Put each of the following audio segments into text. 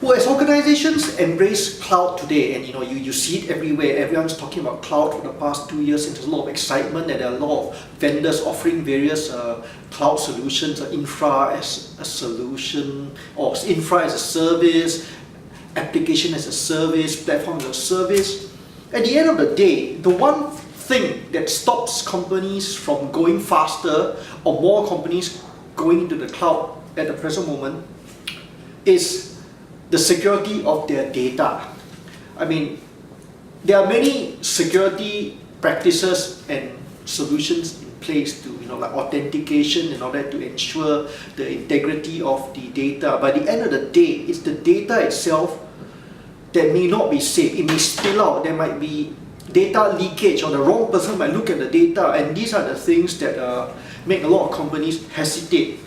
Well, as organizations embrace cloud today, and you see it everywhere, everyone's talking about cloud for the past 2 years, and there's a lot of excitement, and there are a lot of vendors offering various cloud solutions, infra as a solution, or infra as a service, application as a service, platform as a service. At the end of the day, the one thing that stops companies from going faster, or more companies going into the cloud at the present moment, is the security of their data. I mean, there are many security practices and solutions in place to, like authentication and all that, to ensure the integrity of the data. By the end of the day, it's the data itself that may not be safe. It may spill out. There might be data leakage, or the wrong person might look at the data, and these are the things that make a lot of companies hesitate.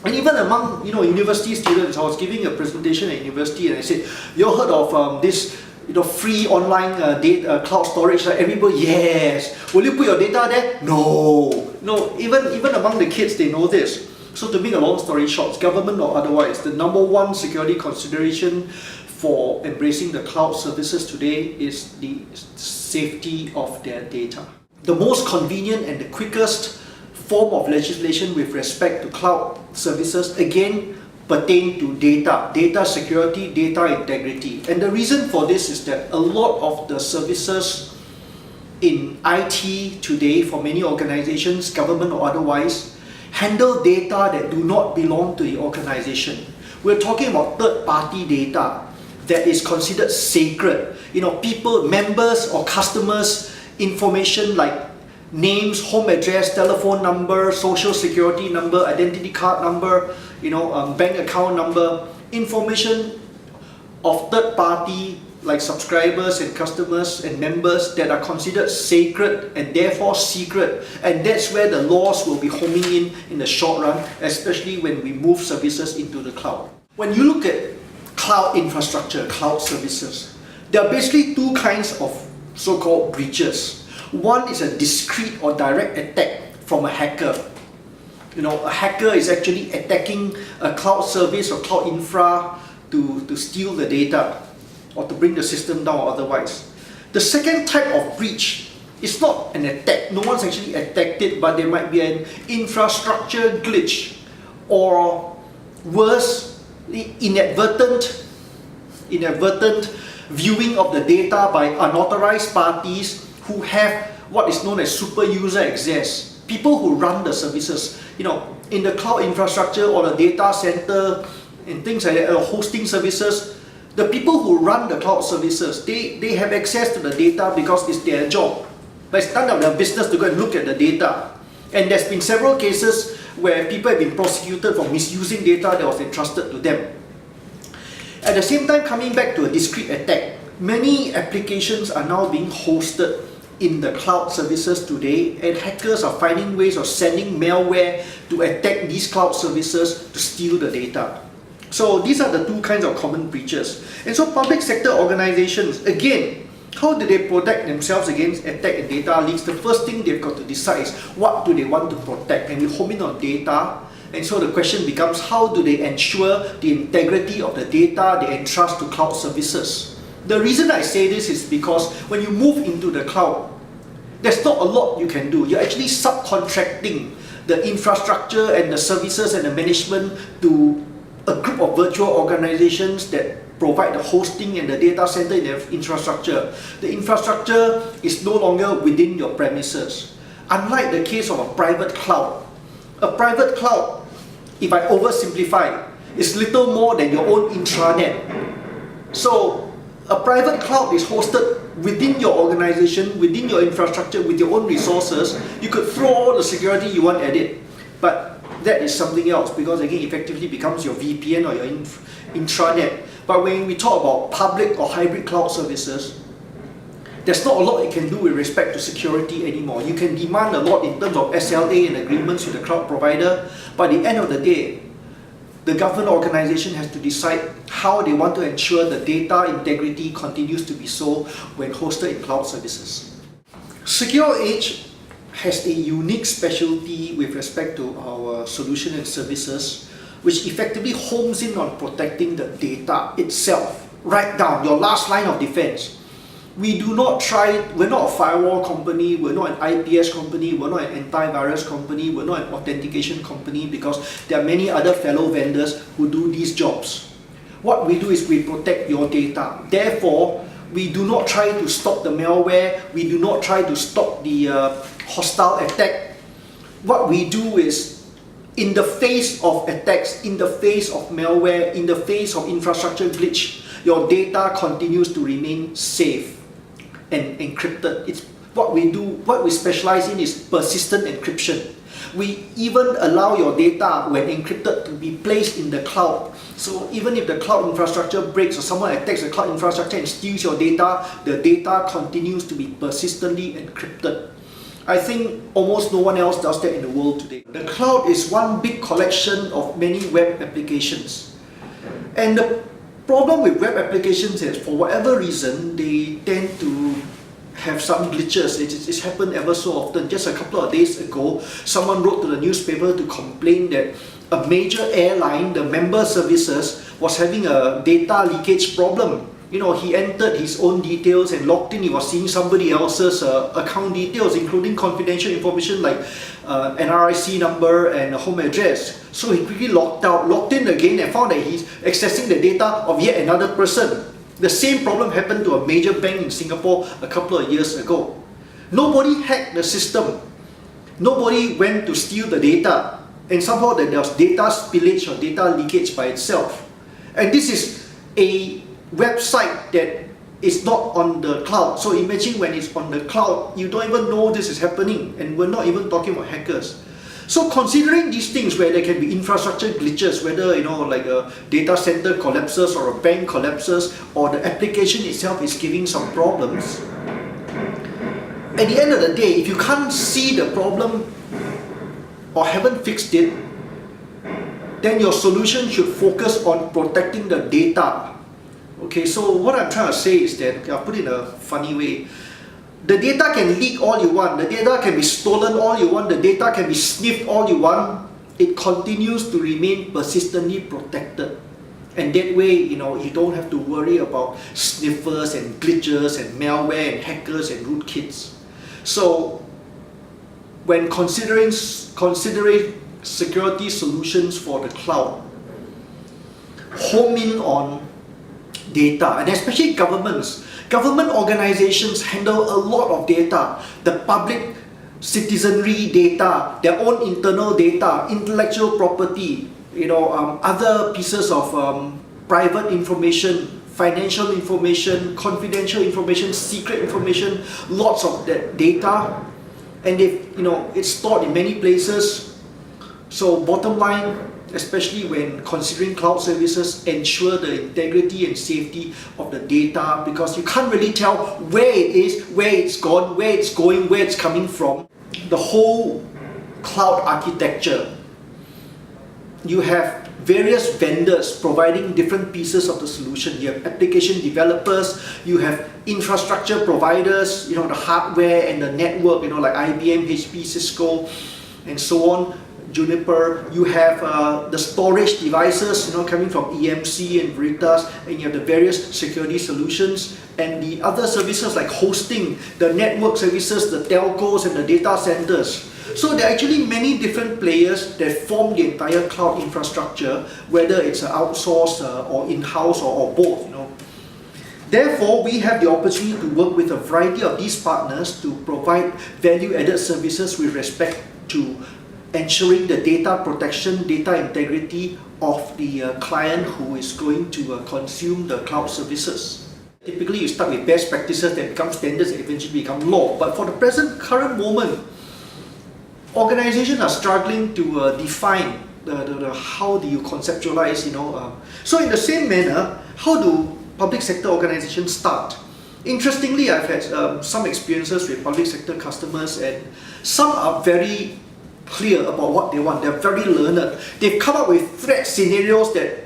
And even among university students, I was giving a presentation at university, and I said, "You all heard of this free online data cloud storage?" Like everybody, yes. Will you put your data there? No. No. Even among the kids, they know this. So to make a long story short, government or otherwise, the number one security consideration for embracing the cloud services today is the safety of their data. The most convenient and the quickest form of legislation with respect to cloud services again pertain to data security, data integrity. And the reason for this is that a lot of the services in IT today, for many organizations, government or otherwise, handle data that do not belong to the organization. We're talking about third-party data that is considered sacred. People, members or customers' information like names, home address, telephone number, social security number, identity card number, bank account number, information of third party like subscribers and customers and members that are considered sacred and therefore secret. And that's where the laws will be homing in the short run, especially when we move services into the cloud. When you look at cloud infrastructure, cloud services, there are basically two kinds of so-called breaches. One is a discrete or direct attack from a hacker. A hacker is actually attacking a cloud service or cloud infra to steal the data or to bring the system down or otherwise. The second type of breach is not an attack. No one's actually attacked it, but there might be an infrastructure glitch, or worse, inadvertent viewing of the data by unauthorized parties who have what is known as super user access. People who run the services, in the cloud infrastructure or the data center and things like that, hosting services, the people who run the cloud services, they have access to the data because it's their job. But it's none of their business to go and look at the data. And there's been several cases where people have been prosecuted for misusing data that was entrusted to them. At the same time, coming back to a discrete attack, many applications are now being hosted in the cloud services today, and hackers are finding ways of sending malware to attack these cloud services to steal the data. So these are the two kinds of common breaches. And so public sector organizations, again, how do they protect themselves against attack and data leaks? The first thing they've got to decide is what do they want to protect, and we home in on data. And so the question becomes, how do they ensure the integrity of the data they entrust to cloud services? The reason I say this is because when you move into the cloud, there's not a lot you can do. You're actually subcontracting the infrastructure and the services and the management to a group of virtual organizations that provide the hosting and the data center in their infrastructure. The infrastructure is no longer within your premises. Unlike the case of a private cloud. A private cloud, if I oversimplify, is little more than your own intranet. So a private cloud is hosted within your organization, within your infrastructure, with your own resources. You could throw all the security you want at it, but that is something else, because again, effectively becomes your VPN or your intranet. But when we talk about public or hybrid cloud services, there's not a lot you can do with respect to security anymore. You can demand a lot in terms of SLA and agreements with the cloud provider, but at the end of the day, the government organization has to decide how they want to ensure the data integrity continues to be so when hosted in cloud services. SecureAge has a unique specialty with respect to our solution and services. which effectively homes in on protecting the data itself, right down your last line of defense. We're not a firewall company, we're not an IPS company, we're not an antivirus company, we're not an authentication company, because there are many other fellow vendors who do these jobs. What we do is we protect your data. Therefore, we do not try to stop the malware, we do not try to stop the hostile attack. What we do is, in the face of attacks, in the face of malware, in the face of infrastructure glitch, your data continues to remain safe and encrypted. It's what we do. What we specialize in is persistent encryption. We even allow your data, when encrypted, to be placed in the cloud. So even if the cloud infrastructure breaks or someone attacks the cloud infrastructure and steals your data, the data continues to be persistently encrypted. I think almost no one else does that in the world today. The cloud is one big collection of many web applications. And the problem with web applications is, for whatever reason, they tend to have some glitches. It's happened ever so often. Just a couple of days ago, someone wrote to the newspaper to complain that a major airline, the member services, was having a data leakage problem. He entered his own details and logged in. He was seeing somebody else's account details, including confidential information like NRIC number and home address. So he quickly logged in again, and found that he's accessing the data of yet another person. The same problem happened to a major bank in Singapore a couple of years ago. Nobody hacked the system. Nobody went to steal the data. And somehow there was data spillage or data leakage by itself. And this is a website that is not on the cloud. So imagine when it's on the cloud, you don't even know this is happening, and we're not even talking about hackers. So considering these things, where there can be infrastructure glitches, whether like a data center collapses or a bank collapses, or the application itself is giving some problems, at the end of the day, if you can't see the problem or haven't fixed it, then your solution should focus on protecting the data. Okay, so what I'm trying to say is that, I'll put it in a funny way, the data can leak all you want, the data can be stolen all you want, the data can be sniffed all you want, it continues to remain persistently protected. And that way, you don't have to worry about sniffers and glitches and malware and hackers and rootkits. So when considering security solutions for the cloud, home in on data, and especially governments. Government organizations handle a lot of data. The public citizenry data, their own internal data, intellectual property, other pieces of private information, financial information, confidential information, secret information, lots of that data. And it's stored in many places. So bottom line, especially when considering cloud services, ensure the integrity and safety of the data, because you can't really tell where it is, where it's gone, where it's going, where it's coming from. The whole cloud architecture, you have various vendors providing different pieces of the solution. You have application developers, you have infrastructure providers, the hardware and the network, like IBM, HP, Cisco, and so on. Juniper, you have the storage devices, coming from EMC and Veritas, and you have the various security solutions, and the other services like hosting, the network services, the telcos, and the data centers. So there are actually many different players that form the entire cloud infrastructure, whether it's outsourced or in-house or both. Therefore, we have the opportunity to work with a variety of these partners to provide value-added services with respect to ensuring the data protection, data integrity of the client who is going to consume the cloud services. Typically, you start with best practices that become standards and eventually become law. But for the current moment, organizations are struggling to define how do you conceptualize, So in the same manner, how do public sector organizations start? Interestingly, I've had some experiences with public sector customers, and some are very clear about what they want. They're very learned. They've come up with threat scenarios that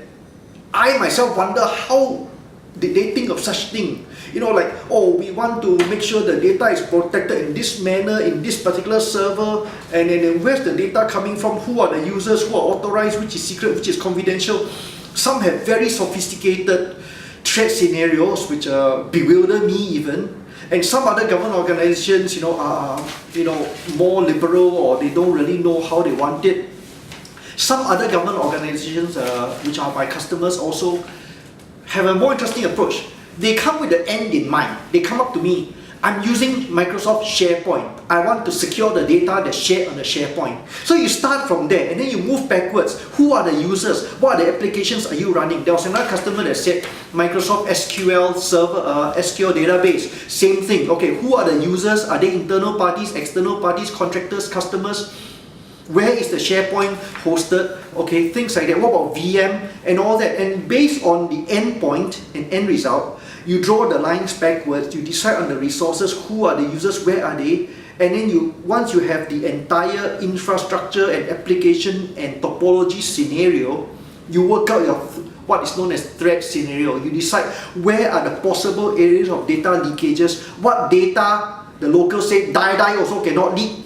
I myself wonder how they think of such thing? You know, like, oh, we want to make sure the data is protected in this manner, in this particular server, and then where's the data coming from, who are the users, who are authorized, which is secret, which is confidential. Some have very sophisticated threat scenarios which bewilder me even. And some other government organizations, are more liberal, or they don't really know how they want it. Some other government organizations, which are my customers, also have a more interesting approach. They come with the end in mind. They come up to me. I'm using Microsoft SharePoint. I want to secure the data that's shared on the SharePoint. So you start from there and then you move backwards. Who are the users? What are the applications are you running? There was another customer that said Microsoft SQL server, SQL database. Same thing. Okay, who are the users? Are they internal parties, external parties, contractors, customers? Where is the SharePoint hosted? Okay, things like that. What about VM and all that? And based on the endpoint and end result, you draw the lines backwards, you decide on the resources, who are the users, where are they, and then once you have the entire infrastructure and application and topology scenario, you work out your what is known as threat scenario. You decide where are the possible areas of data leakages, what data the locals say die also cannot leak.